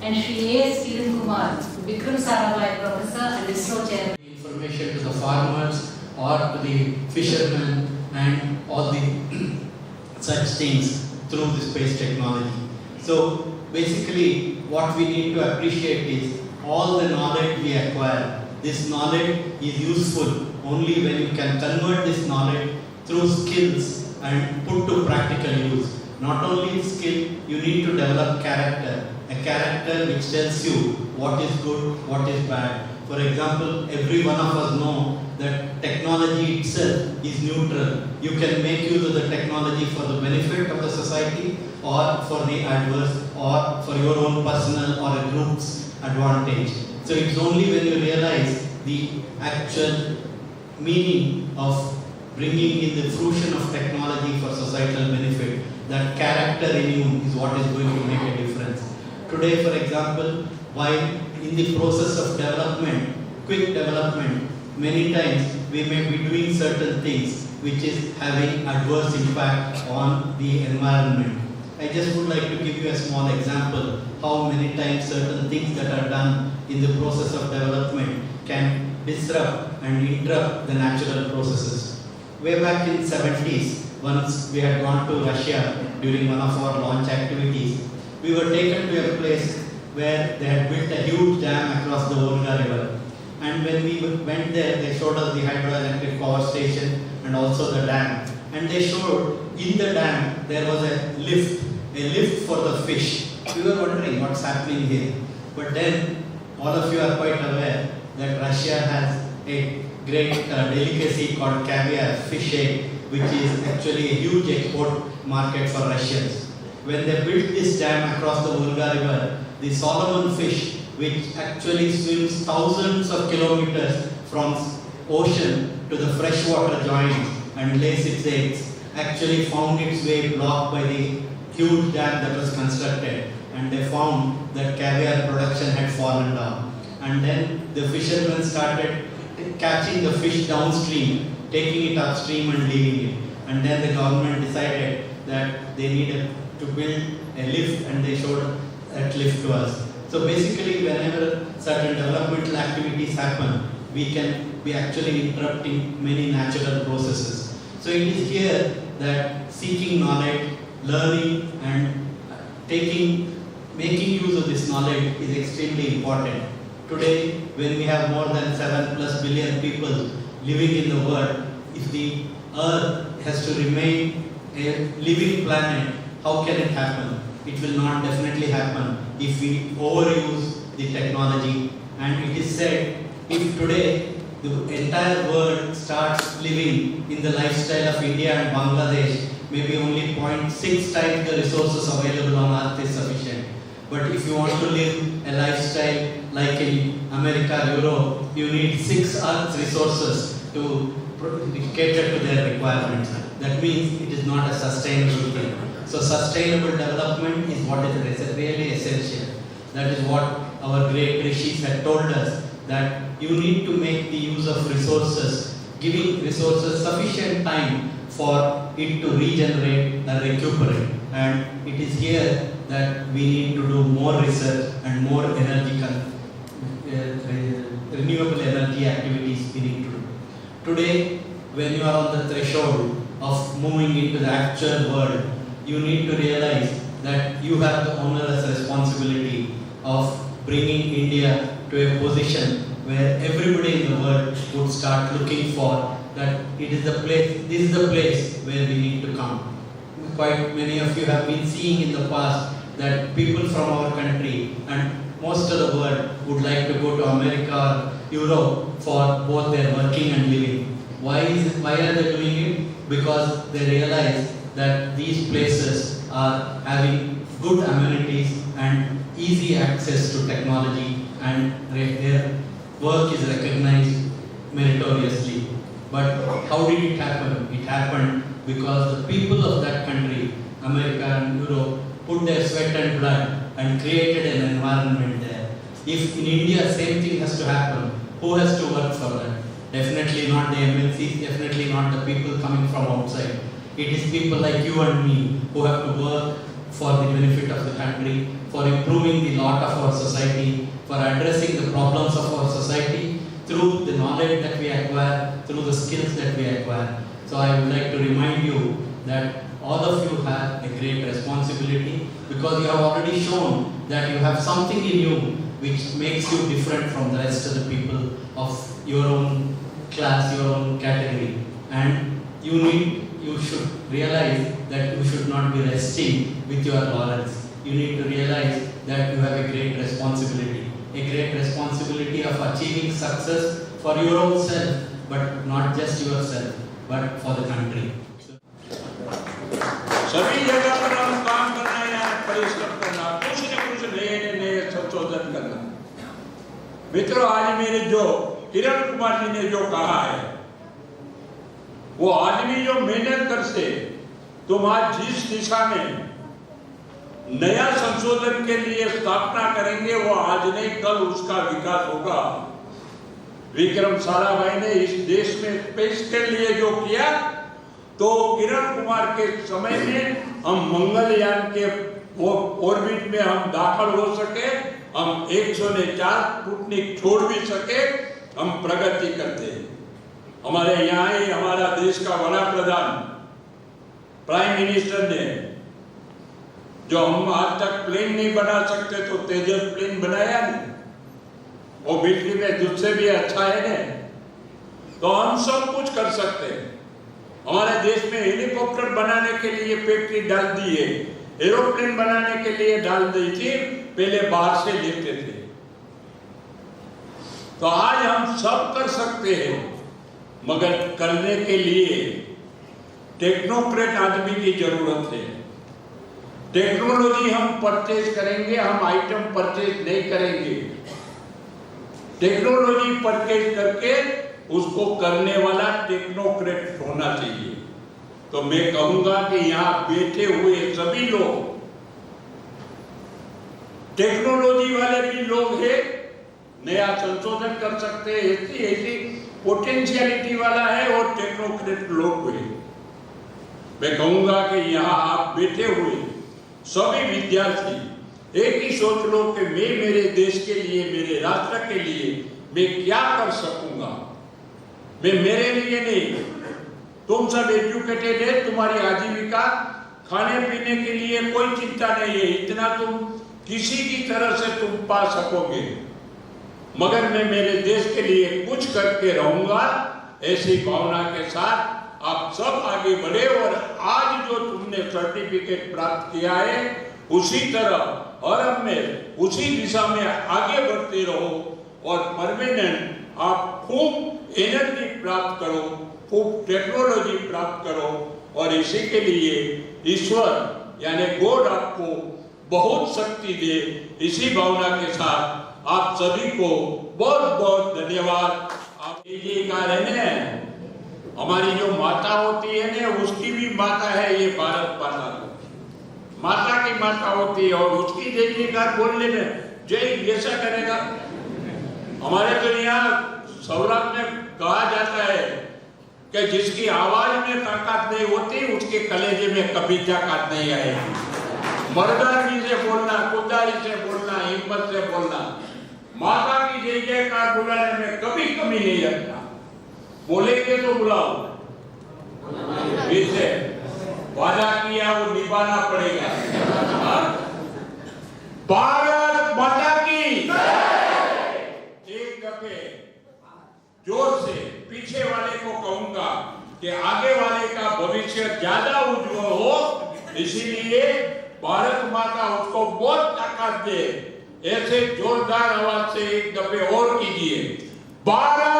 and Shri Steven Kumar, Vikram Sarabhai Professor and ISRO Chair. Information to the farmers or to the fishermen and all the such things through the space technology. So basically what we need to appreciate is all the knowledge we acquire. This knowledge is useful only when you can convert this knowledge through skills and put to practical use. Not only skill, you need to develop character. A character which tells you what is good, what is bad. For example, every one of us know that technology itself is neutral. You can make use of the technology for the benefit of the society or for the adverse or for your own personal or a group's advantage. So it's only when you realize the actual meaning of bringing in the fruition of technology for societal benefit that character in you is what is going to make a difference. Today, for example, while in the process of development, quick development, many times we may be doing certain things which is having adverse impact on the environment. I just would like to give you a small example how many times certain things that are done in the process of development can disrupt and interrupt the natural processes. Way back in 70s, once we had gone to Russia during one of our launch activities, we were taken to a place where they had built a huge dam across the Volga River. And when we went there, they showed us the hydroelectric power station and also the dam. And they showed in the dam there was a lift for the fish. We were wondering what's happening here. But then all of you are quite aware that Russia has a great delicacy called caviar, fish egg, which is actually a huge export market for Russians. When they built this dam across the Volga River, the Solomon fish, which actually swims thousands of kilometers from ocean to the freshwater joint and lays its eggs, actually found its way blocked by the huge dam that was constructed, and they found that caviar production had fallen down. And then the fishermen started catching the fish downstream, taking it upstream and leaving it. And then the government decided that they needed to build a lift, and they showed that lift to us. So basically, whenever certain developmental activities happen, we can be actually interrupting many natural processes. So it is here that seeking knowledge, learning and making use of this knowledge is extremely important. Today, when we have more than 7+ billion people living in the world, if the earth has to remain a living planet, how can it happen? It will not definitely happen if we overuse the technology. And it is said, if today the entire world starts living in the lifestyle of India and Bangladesh, maybe only 0.6 times the resources available on earth is sufficient. But if you want to live a lifestyle like in America, Europe, you need 6 Earth's resources to cater to their requirements. That means it is not a sustainable thing. So sustainable development is what is really essential. That is what our great rishis had told us, that you need to make the use of resources, giving resources sufficient time for it to regenerate and recuperate. And it is here that we need to do more research and more renewable energy activities we need to do. Today, when you are on the threshold of moving into the actual world, you need to realize that you have the onerous responsibility of bringing India to a position where everybody in the world would start looking for that this is the place where we need to come. Quite many of you have been seeing in the past that people from our country and most of the world would like to go to America or Europe for both their working and living. Why are they doing it? Because they realize that these places are having good amenities and easy access to technology, and their work is recognized meritoriously. But how did it happen? It happened because the people of that country, America and Europe, put their sweat and blood and created an environment there. If in India same thing has to happen, who has to work for that? Definitely not the MNCs, definitely not the people coming from outside. It is people like you and me who have to work for the benefit of the country, for improving the lot of our society, for addressing the problems of our society through the knowledge that we acquire, through the skills that we acquire. So I would like to remind you that all of you have a great responsibility, because you have already shown that you have something in you which makes you different from the rest of the people of your own class, your own category. And you should realize that you should not be resting with your laurels. You need to realize that you have a great responsibility of achieving success for your own self, but not just yourself, but for the country. सभी जगह पर हम काम करना है, परिश्रम करना, कुछ न कुछ नए संशोधन करना। मित्रों, आज मेरे जो किरण कुमार जी ने जो कहा है, वो आदमी जो मेहनत करते, तुम आज जिस दिशा में नया संशोधन के लिए स्थापना करेंगे, वो आज नहीं कल उसका विकास होगा। विक्रम साराभाई ने इस देश में स्पेस के लिए जो किया, तो किरण कुमार के समय में हम मंगलयान के ऑर्बिट में हम दाखिल हो सके, हम 104 स्पुतनिक छोड़ भी सके, हम प्रगति करते हैं। हमारे यहाँ ही हमारा देश का वड़ा प्रधान प्राइम मिनिस्टर ने, जो हम आज तक प्लेन नहीं बना सकते, तो तेजस प्लेन बनाया नहीं, वो मिलिट्री में दूसरे भी अच्छा है ना, तो हम सब कुछ कर सकते हैं। हमारे देश में हेलीकॉप्टर बनाने के लिए फैक्ट्री डाल दी है, एरोप्लेन बनाने के लिए डाल दी थी, पहले बाहर से लेते थे। तो आज हम सब कर सकते हैं, मगर करने के लिए टेक्नोक्रेट आदमी की जरूरत है। टेक्नोलॉजी हम परचेज करेंगे, हम आइटम परचेज नहीं करेंगे। टेक्नोलॉजी परचेज करके उसको करने वाला टेक्नोक्रेट होना चाहिए। तो मैं कहूंगा कि यहाँ बैठे हुए सभी लोग टेक्नोलॉजी वाले भी लोग हैं, नया संशोधन कर सकते हैं, ऐसी पोटेंशियलिटी वाला है, और टेक्नोक्रेट लोग हैं। मैं कहूंगा कि यहाँ आप बैठे हुए सभी विद्यार्थी एक ही सोच लो कि मैं मेरे देश के लिए, मेरे राष्ट्र के लिए मैं क्या कर सकूंगा। मैं मेरे लिए नहीं, तुम सब एजुकेटेड है, तुम्हारी आजीविका खाने पीने के लिए कोई चिंता नहीं है, इतना तुम किसी की तरह से तुम पा सकोगे, मगर मैं मेरे देश के लिए कुछ करके रहूंगा, ऐसी भावना के साथ आप सब आगे बढ़े। और आज जो तुमने सर्टिफिकेट प्राप्त किया है, उसी तरह और अब में उसी दिशा में आगे बढ़ते रहो, और परमानेंट आप खूब एनर्जी प्राप्त करो, खूब टेक्नोलॉजी प्राप्त करो, और इसी के लिए ईश्वर यानी गॉड आपको बहुत शक्ति दे। इसी भावना के साथ आप सभी को बहुत बहुत धन्यवाद। आप ये कह रहे हैं, हमारी जो माता होती है ना, उसकी भी माता है ये भारत माता, माता की माता होती है, और उसकी जय जयकार बोलने में जय ऐसा करेगा। हमारे तो यहाँ सौराष्ट्र में कहा जाता है कि जिसकी आवाज में ताकत नहीं होती, उसके कलेजे में कभी ताकत नहीं आएगी। मर्दानगी से बोलना, खुदारी से बोलना, हिम्मत से बोलना, माता की जय जयकार बुलाने में कभी कमी नहीं रखना। बोलेंगे तो बुलाओ, फिर वादा किया वो निभाना पड़ेगा। भारत माता की एक दफे जोर से पीछे वाले को कहूंगा कि आगे वाले का भविष्य ज्यादा उज्जवल हो, इसीलिए भारत माता उसको बहुत ताकत दे। ऐसे जोरदार आवाज से एक दफे और कीजिए, भारत